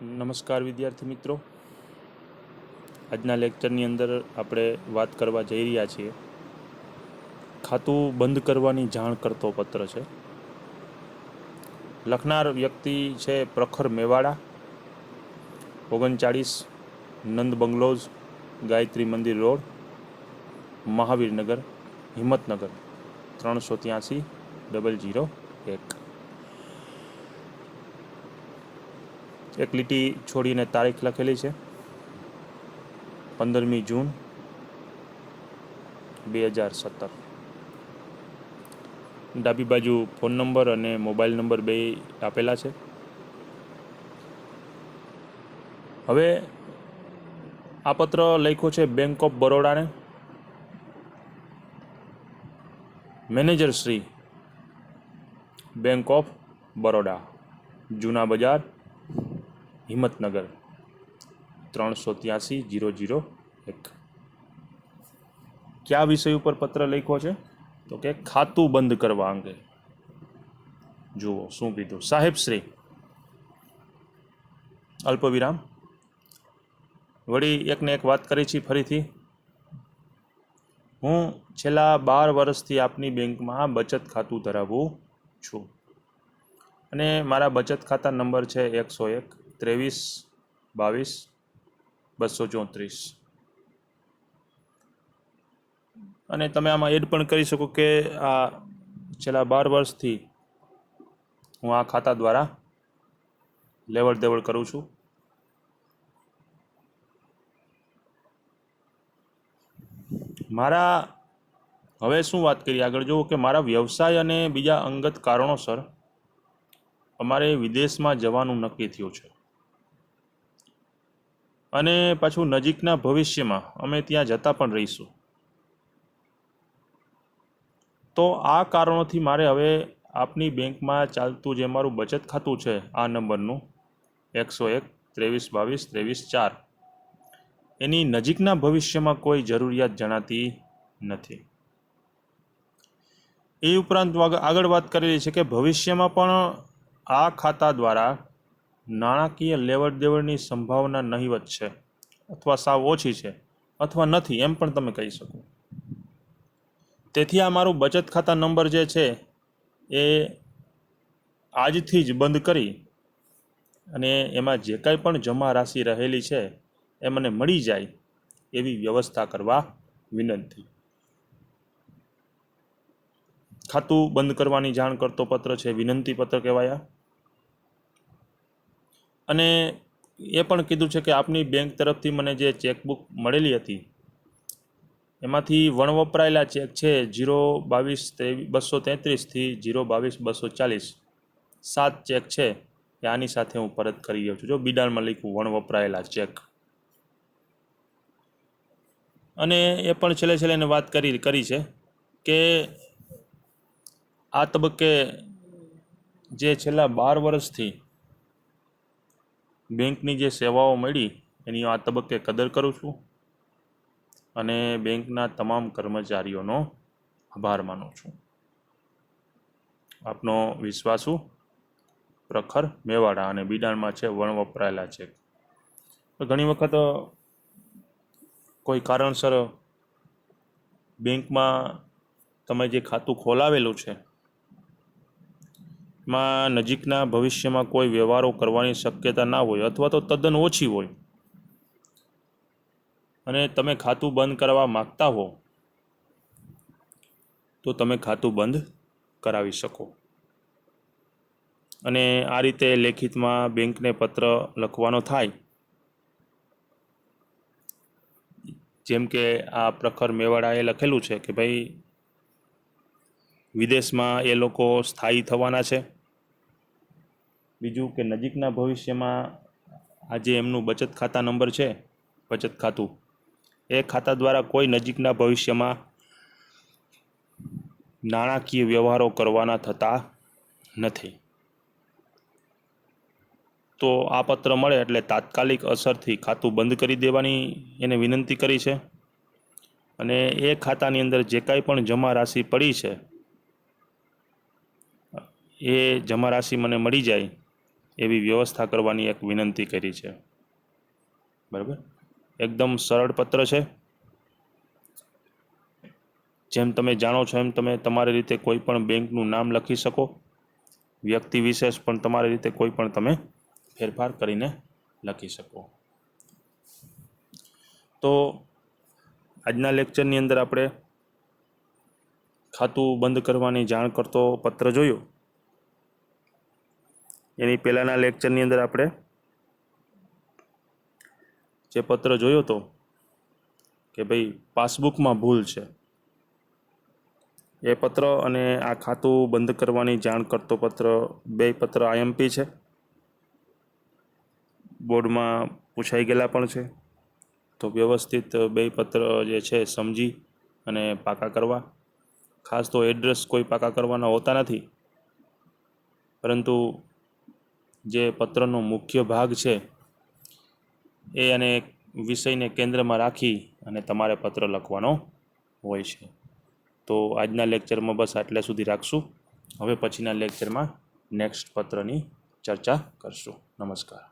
નમસ્કાર વિદ્યાર્થી મિત્રો, આજના લેક્ચરની અંદર આપણે વાત કરવા જઈ રહ્યા છીએ ખાતું બંધ કરવાની જાણ કરતો પત્ર છે. લખનાર વ્યક્તિ છે પ્રખર મેવાડા, 39 નંદ બંગલોઝ, ગાયત્રી મંદિર રોડ, મહાવીરનગર, હિંમતનગર 383-001. એક લીટી છોડીને તારીખ લખેલી છે 15મી જૂન 2017. ડાબી બાજુ ફોન નંબર અને મોબાઈલ નંબર બે આપેલા છે. હવે આ પત્ર લખ્યો છે બેંક ઓફ બરોડાને. Manager Shri, bank of Baroda, જૂના બજાર, હિંમતનગર 383-001. કયા વિષય ઉપર પત્ર લખ્યો છે? તો કે ખાતું બંધ કરવા અંગે. જુઓ શું કીધું. સાહેબ શ્રી, અલ્પ વિરામ. વળી એકને એક વાત કરી છે ફરીથી. હું છેલ્લા 12 વર્ષથી આપની બેંકમાં બચત ખાતું ધરાવું છું અને મારા બચત ખાતા નંબર છે 101-23-22-234. અને તમે આમાં એડ પણ કરી શકો કે આ છેલ્લા 12 વર્ષથી હું આ ખાતા દ્વારા લેવડ દેવડ કરું છું. મારા હવે શું વાત કરીએ આગળ જુઓ કે મારા વ્યવસાય અને બીજા અંગત કારણોસર અમારે વિદેશમાં જવાનું નક્કી થયું છે અને પાછું નજીકના ભવિષ્યમાં અમે ત્યાં જતા પણ રહીશું. તો આ કારણોથી મારે હવે આપની બેંકમાં ચાલતું જે મારું બચત ખાતું છે આ નંબરનું 101-23-22-23-4 એની નજીકના ભવિષ્યમાં કોઈ જરૂરિયાત જણાતી નથી. એ ઉપરાંત આગળ વાત કરેલી છે કે ભવિષ્યમાં પણ આ ખાતા દ્વારા નાણાકીય લેવડ દેવડની સંભાવના નહીવત છે અથવા સાવ ઓછી છે અથવા નથી એમ પણ તમે કહી શકો. તેથી આ મારું બચત ખાતા નંબર જે છે એ આજથી જ બંધ કરી અને એમાં જે કાંઈ પણ જમા રાશિ રહેલી છે એ મને મળી જાય એવી વ્યવસ્થા કરવા વિનંતી. ખાતું બંધ કરવાની જાણ કરતો પત્ર છે, વિનંતી પત્ર કહેવાયા. અને એ પણ કીધું છે કે આપની બેંક તરફથી મને જે ચેકબુક મળેલી હતી એમાંથી વણવપરાયેલા ચેક છે 022-233 થી 022-240 7 ચેક છે એ આની સાથે હું પરત કરી રહ્યો છું. જો બિડાણમાં લખ્યું વણવપરાયેલા ચેક. અને એ પણ છેલ્લે એને વાત કરી છે કે આ તબક્કે જે છેલ્લા 12 વર્ષથી બેંકની જે સેવાઓ મળી એની આ તબક્કે કદર કરું છું અને બેંકના તમામ કર્મચારીઓનો આભાર માનું છું. આપનો વિશ્વાસુ પ્રખર મેવાડા અને બિડાણમાં છે વણવપરાયેલા ચેક. ઘણી વખત કોઈ કારણસર બેંકમાં તમે જે ખાતું ખોલાવેલું છે માં નજીકના ભવિષ્યમાં કોઈ વ્યવહારો કરવાની શક્યતા ના હોય અથવા તો તદ્દન ઓછી હોય અને તમે ખાતું બંધ કરવા માગતા હો તો તમે ખાતું બંધ કરાવી શકો. અને આ રીતે લેખિતમાં બેંકને પત્ર લખવાનો થાય જેમ કે આ પ્રખર મેવાડાએ લખેલું છે કે ભાઈ વિદેશમાં એ લોકો સ્થાયી થવાના છે. બીજું કે નજીકના ભવિષ્યમાં આ જે એમનું બચત ખાતા નંબર છે બચત ખાતું એ ખાતા દ્વારા કોઈ નજીકના ભવિષ્યમાં નાણાકીય વ્યવહારો કરવાના થતા નથી. તો આ પત્ર મળે એટલે તાત્કાલિક અસરથી ખાતું બંધ કરી દેવાની એને વિનંતી કરી છે. અને એ ખાતાની અંદર જે કાંઈ પણ જમા રાશિ પડી છે એ જમા રાશિ મને મળી જાય એવી વ્યવસ્થા કરવાની એક વિનંતી કરી છે. બરાબર, એકદમ સરળ પત્ર છે. જેમ તમે જાણો છો એમ તમે તમારી રીતે કોઈ પણ બેંકનું નામ લખી શકો, વ્યક્તિ વિશેષ પણ તમારી રીતે કોઈ પણ તમે ફેરફાર કરીને લખી શકો. તો આજના લેક્ચરની અંદર આપણે ખાતું બંધ કરવાની જાણ કરતો પત્ર જોયો. એની પહેલાંના લેક્ચરની અંદર આપણે જે પત્ર જોયો હતો કે ભાઈ પાસબુકમાં ભૂલ છે, એ પત્ર અને આ ખાતું બંધ કરવાની જાણ કરતો પત્ર, બે પત્ર આઈએમપી છે, બોર્ડમાં પૂછાઈ ગયેલા પણ છે. તો વ્યવસ્થિત બે પત્ર જે છે સમજી અને પાકા કરવા. ખાસ તો એડ્રેસ કોઈ પાકા કરવાના હોતા નથી, પરંતુ જે પત્રનો મુખ્ય ભાગ છે એ અને વિષયને કેન્દ્રમાં રાખી અને તમારે પત્ર લખવાનો હોય છે. તો આજના લેક્ચરમાં બસ આટલા સુધી રાખશું. હવે પછીના લેક્ચરમાં નેક્સ્ટ પત્રની ચર્ચા કરશું. નમસ્કાર.